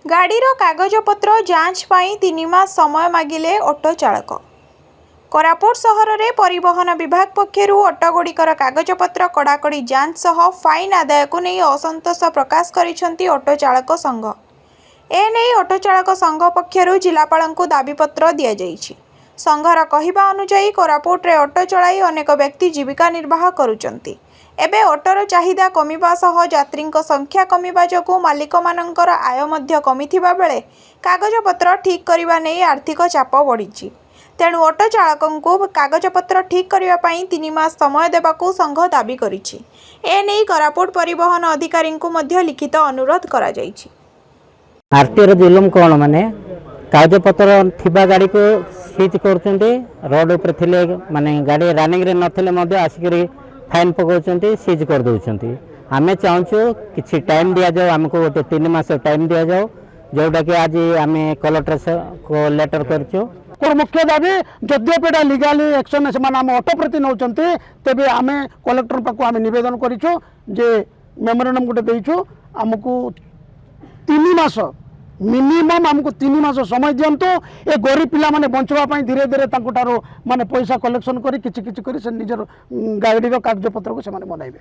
गाड़ीर कागजपत्र जांच पाई 3 मास समय मागिले ऑटो चालक। कोरापुट सहर में परिवहन विभाग पक्षर ऑटोगुड़िकर कागजपत्र कड़ाकड़ी जांच सह फाइन आदाय को नहीं असंतोष प्रकाश करिसेंती ऑटो चालक संघ। एने ऑटो चालक संघ पक्षर जिलापाल को दाबीपत्र दि जाइछि। संघर कहवा अनुसार कोरापुट रे ऑटो चलाई अनेक व्यक्ति जीविका निर्वाह करुचंती। एबे ऑटोर चाहिदा कमिबा सह यात्रीक संख्या कमिबा जोगु मालिक मानकर आय मध्य कमिथिबा बेले कागजपत्र ठीक करिबा नै आर्थिक चाप बढ़िछि। तेणु ऑटो चालकंकु कागजपत्र ठीक करिबा पई 3 मास समय देबाकू संघ दाबी करिछि। एनै कोरापुट परिवहन अधिकारी को मध्य लिखित अनुरोध करा जाइछि। आरटीओ जुलुम कौन माने कागजपत्र थिबा गाड़ी को सीज करछन्ते, रोड ऊपर थिले माने गाड़ी रनिंग रे नथिले मध्य आसिकरी फाइन पकाउछन्ते, सीज कर दउछन्ते। आमे चाहूछु किछि टाइम दिया जाओ, हमको गोटे 3 मास टाइम दिया जाओ, जोटा कि आज आमे कलेक्टर से को लेटर करछु। और मुख्य दाबी जद्यपि लीगल एक्शन से आम ऑटो प्रति नौकरी तेज आम कलेक्टर पाक आम नवेदन करूँ जे मेमोरेंडम गोटे देचु आमको 3 मास मिनिमम आमको 3 मास समय दिंतु। ए गरीब पिला माने बंचवाई धीरे धीरे माने पैसा कलेक्शन कर निजर गाड़ी कागजपत्र को बनाइबे।